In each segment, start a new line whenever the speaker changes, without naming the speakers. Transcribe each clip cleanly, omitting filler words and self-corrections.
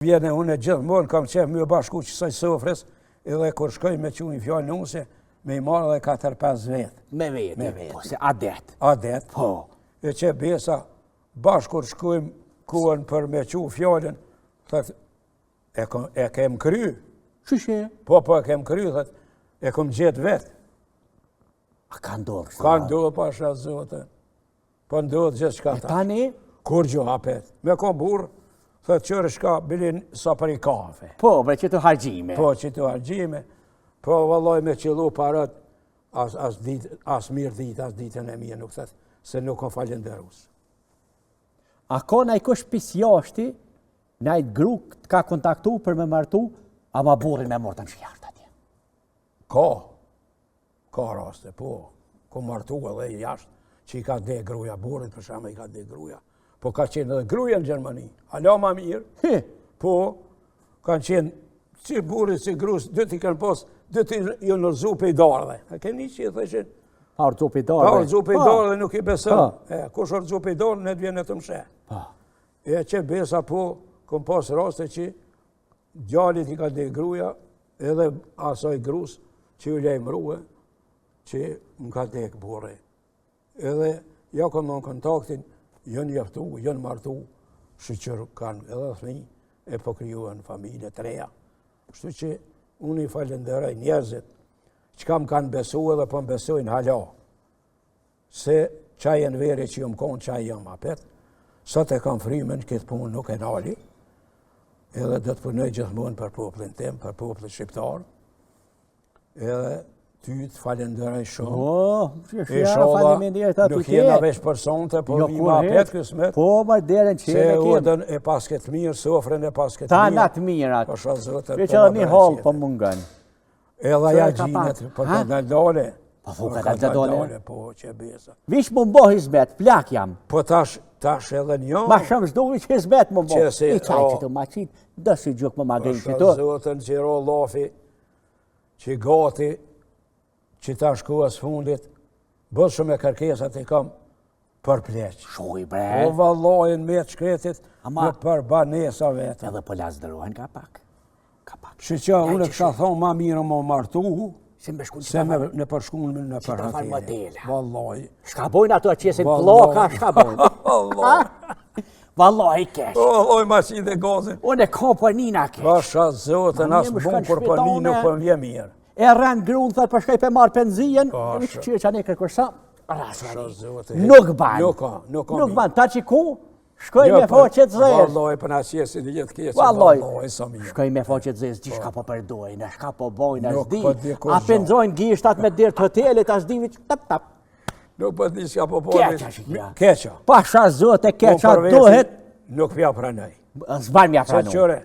Vjene unë gjithmonë kam qef më bashku qësaj sofrës, edhe kur shkoj me që një fjallë nuse, me i marrë dhe 4-5 vetë.
Me vetë, po, se adet.
Adet.
Po.
E që besa, bashkë kur shkojmë kuën për me që fjallën, thët, e kem kry.
Shushe?
Po, e kem kry, thët, e kem gjetë vetë.
A ka ndodhë?
Ka ndodhë, pasha zote. Po ndodhë gjithë shka ta.
E tani?
Kur gjo hapet. Me kom burë, thët qërë shka bilin sa për i kafe.
Po, bre që të hargjime.
Po, që të hargjime. Po, valloj me qëllu parat, as mirë ditë, as ditën e mirë, nuk thët, se nuk kom falenderus.
A ka na i kush pis jashti, na i gru të ka kontaktu për me martu, ama burin me mortën që jashtë atje?
Ka raste, po. Ko martu edhe jashtë, që i ka dhe gruja, burit për shama i ka dhe gruja. Po ka qenë edhe gruja në Gjermani. Alo ma mirë. Po, kanë qenë që burit, që grus, dy t'i kanë posë, dy t'i ju nërzu pe i dardhe. A keni që i thëshin?
Pa rëzu pe i dardhe?
Pa rëzu pe i dardhe nuk i besën. Kush rëzu pe i dardhe, ne t'vjene të mshe. E që besa po, kom pas raste që djallit i ka dhe gruja, edhe asaj grus që ju lejmruhe, që më ka dhe këbore. Edhe, ja kom në kontaktin, jënë jaftu, jënë martu, shqyqër kanë edhe thmi, e po kryuën familje të reja. Kështu që unë i falenderoj njerëzit, që kam kanë besu edhe po më besojnë hala. Se qajën veri që ju më konë, qaj jam apet, sot e kam frimen, këtë punë nuk e nali, edhe dhe të punoj gjithmonë për popullin tim, për popullin shqiptar, edhe ty të falenderoj shumë.
Inshallah,
nuk jena veç personte, po mi ma apet kësmet.
Po, ma deren që
se udën e pas këtë mirë, sofrën e pas këtë mirë.
Ta natë mirat.
Pasha zotër.
Që edhe mi halë po mungën.
Edhe ja gjinët, po të ndalole.
Po fuka të ndalole.
Po, që besa.
Vish më mbo hizmet, plak jam.
Po tash edhe një.
Ma shumë zdovi që hizmet më mbo.
I
qaj që të ma qitë, dësi gjukë më magrinë që to.
Pasha zotën që ro lafi, që gati, që ta shkuas fundit, bëtë shumë e kërkesat i kam për pleq.
Shuj bre.
O vallojnë me të shkretit, në për banesa vetë.
Edhe po lasdërohen ka pak.
Që që unë kësha thonë ma mirë më martu,
se
në përshkunë në për hatele. Valloj.
Shka bojnë ato që jesin ploka, shka bojnë. Valloj kesh.
Valloj ma si dhe gazin.
Unë e ka për nina kesh.
Pasha zotën, asë bunë për një nuk për vje mirë.
E rënë grunë, thërë për shkaj për marë penzijen, e mi që që anë e kërkërsa, nuk banë. Nuk banë, ta që ku, shkoj me foqet zezë.
Valloj, për në qesin i jetë keqë,
valloj,
sa mirë.
shkoj me foqet zezë, që shka po përdojnë, shka po bojnë, asdi, a penzojnë gishtat me dirë të hotelit, asdi, tap.
Nuk për di shka po bojnë.
Keqa që kja.
Keqa.
Pasha zote keqa dohet.
Nuk pja pranoj.
Zban mja pranoj.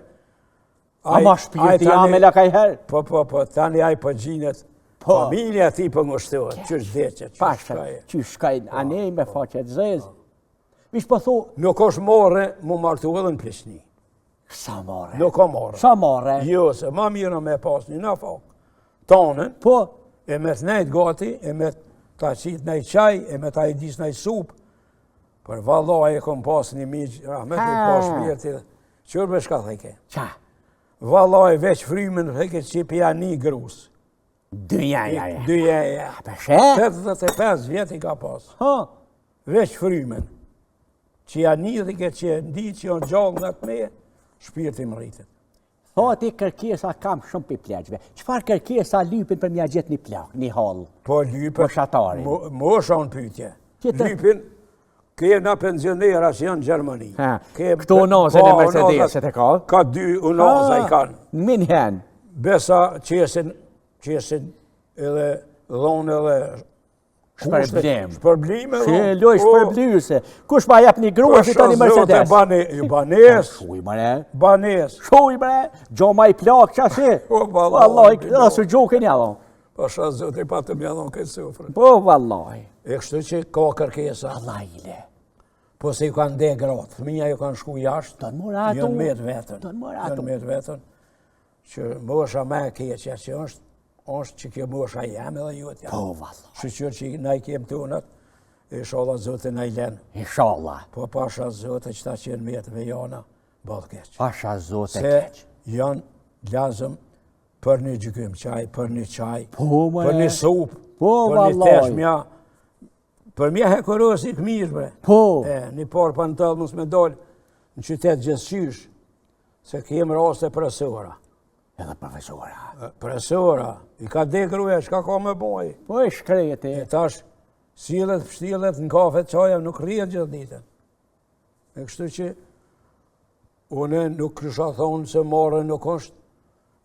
A ma shpirti jam e lakaj herë?
Po, tani aj për gjinët, familja ti për ngushtohet, qysh dheqet,
qysh shkajnë, anej me faqet zezë. Vish po thu...
Nuk është more, mu martu edhe në Prishni.
Sa more?
Nuk o more.
Sa more?
Jo, se ma mirë me pas një në fakë. Tonën,
po,
e me të nejtë gati, e me të qitë nejtë qaj, e me të ajdis nejtë supë. Për vallaj e kom pas një miqë, rahmet e pas shpirti, qërbe shka theke?
Qa?
Vallaj veç frymen theke që pja një grusë.
Dyja.
Dyja.
Përshe?
85 vjetë i ka pas. Veç frymen. Që ja një theke që ndi që janë gjallë në të me, shpirti më rritet.
Ti kërkesa kam shumë për pleqve. Qëfar kërkesa lypin për mja gjithë një plak, një halë?
Po lypin.
Po shatarin.
Mo shanë pytje. Lypin. Këna pensionera që janë në Gjermani.
Këto unazën e Mercedeset e ka?
Ka 2 unaza i kanë.
Min hen?
Besa qesin edhe dhonë edhe...
Shpërblim.
Shpërblime.
Si e loj shpërblyse. Kush ma jep një grua që ta një Mercedes?
Banes.
Shuj bre.
Banes.
Shuj bre. Gjo ma i plak që ashe. Vallaj, asë gjokin ja dhonë.
Pasha zote i patë mja dhonë këtë sofrën.
Po, vallaj.
E kështu që ka kërkesa.
Vallajle.
Po se ju kanë dhe gratë, fëmija ju kanë shku jashtë.
Të në moratu.
Jënë met vetën. Që mosha me keqja që është që kjo mosha jam edhe ju të jam.
Po, vallaj.
Shqyqyr që na i kem të unët, inshallah zote na i lenë.
Inshallah.
Po pasha zote që ta qenë met me jana, Balë keq.
Asha zote
Se
keq.
janë lazëm për një gjykim qaj, për një qaj,
Po,
për një supë,
po,
për një
vallaj.
tesh mja. Për mja hekurës i këmirë, bre.
Po.
Një parë për në tëllë mësë me dollë në qytetë gjithëqysh, se kemë raste presora.
Edhe profesora.
Presora, i ka de gruja, shka ka me boj.
Po e shkrejet
E
e.
tash, sillet, pështillet, në kafe të qaja, nuk rrijet gjithë ditën. E kështu që, une nuk kësha thonë se marë nuk është,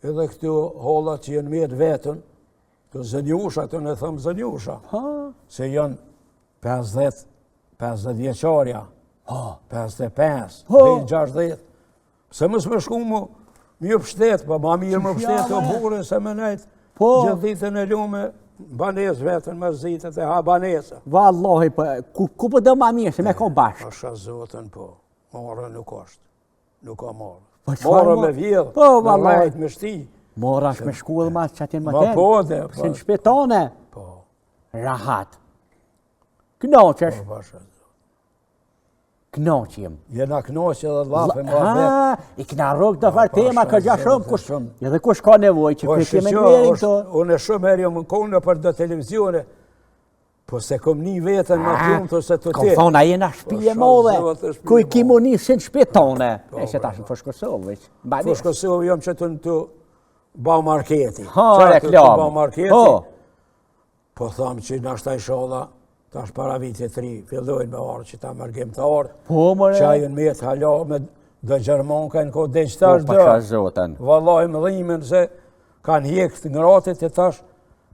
edhe këtu hollat që jenë mirë vetën, të zënjusha, të në thëmë zënjusha, se janë 50 vjeqarja, 55, 60, se mësë me shku mu, mirë pështet, pa ma mirë më pështet o bure, se me nejtë, gjithë ditën e lume, banes vetën më zitët e habanesa.
Vallahi, ku po dhe ma mirë, se me kom bashkë.
Asha zotën po, marë nuk është, nuk ka marë.
Po çfarë
Marë
mo-
me vjedhë,
Po,
me
vallaj.
rajt, me shti.
Mora është me shkullë ma që atjen më
Ma
tenë.
po dhe,
Se në shpetone,
po,
rahat. Knoqesh,
po, pasha.
knoqim.
Jena knoqë edhe lafe ma vetë.
Ha, i kna rogë të farë tema,
pasha,
ka gja shumë,
zote, shumë.
edhe kush ka nevoj që
Po,
këtë keme
shqo,
njerin të.
unë shumë herë jam në kone për do televizione, po se kom një vetën ma tjumë të se të
Kom
ti.
thonë, a jena shpije
Po,
modhe,
zote, shpije
ku i
modhe.
kimo një sin shpetone. E se
po,
tash në Foshkosovë, veç.
Po shkosovë jam që të në të bau marketi.
Ha,
Qatë të
reklam.
bau marketi.
Po.
Po thamë që nashta i sholla, tash para vitit 3, fillojnë me orë që ta mërgim të orë.
Po, more.
Qajën me të hala me dhe Gjermonka në kodë dhe
Po,
tash
pasha
dhe.
zoten.
Vallaj më dhimin se kanë hjekë të ngratit e tash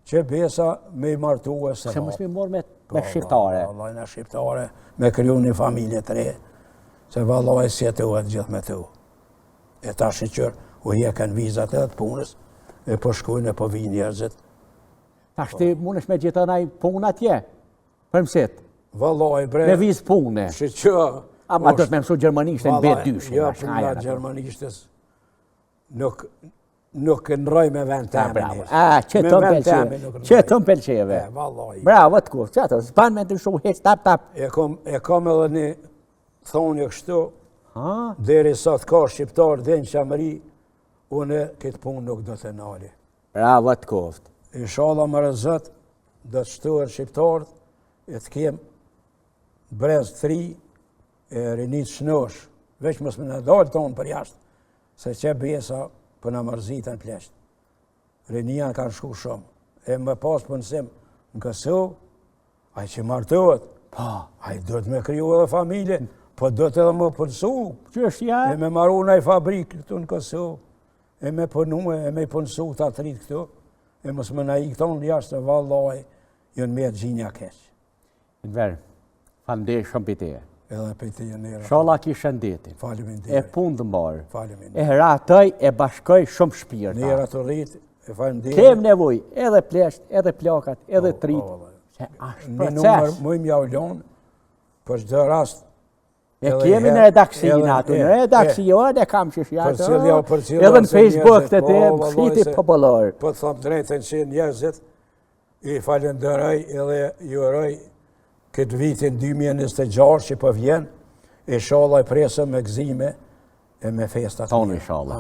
që besa me i martu e se
Se
ma.
mos mi morë me shqiptare.
Vallaj në shqiptare me kryu një familje të re. Se vallaj si e të uet gjithë me të u. E tash i qërë u hjekën vizat edhe të punës e po shkujnë e po vinë njerëzit.
Tash ti mundesh me gjithë anaj punë atje. Për mësit,
Vallaj bre.
me vizë pune.
Që që...
Ama do të me mësu gjermanishtë në betë dyshë.
Jo, puna gjermanishtës nuk nëroj me vend të
Bravo.
amin.
Që të më pelqeve. Që të më pelqeve.
Vallaj.
Bravo, të ku. Që të, s'pan me të shumë hec, tap.
E kom edhe një thonjë kështu,
Ha?
deri sa të ka shqiptar dhe në qamëri, une këtë punë nuk do të nali.
Bravo, të koftë.
Inshallah më rëzët, do të shtuar shqiptarët, e të kem brez 3, e rinit shnosh, veç mos më në dalë tonë për jashtë, se që besa për në mërzitën pleshtë. Rinia kanë shku shumë, e më pas punësim në Kosovë, ai që martohet, ai do të me kriju edhe familje, po do të edhe më punësu,
Që është ja?
e me maru në fabrikë këtu në Kosovë, e me punu, e me punësu të atrit këtu, e mos më në i këtonë jashtë, vallaj, jënë me gjinja keqë.
Në verë, falem shumë për te.
Edhe për të jënera.
Shala ki shëndetin.
Faleminderit.
E punë të mbarë.
Faleminderit.
E ratëj e bashkoj shumë shpirta.
Nera të rritë, e faleminderit.
Kem nevoj, edhe plesht, edhe plakat, edhe trit.
vallaj.
Se ashtë
Një numër
proces.
mëjmë ja ulonë, për çdo rast.
E
edhe
kemi në
herë,
redaksinë
edhe-
aty, në redaksione kam që shja
Për cilja, për cilja.
edhe në
se
Facebook
njerëzit,
të te,
po, vallaj,
fiti
se-
popullor.
Po të thamë drejtën që njerëzit i falenderoj edhe ju uroj këtë vitin 2026 që po vjen, inshallah i presëm me gëzime e me festat.
Tonë,
mira.
inshallah.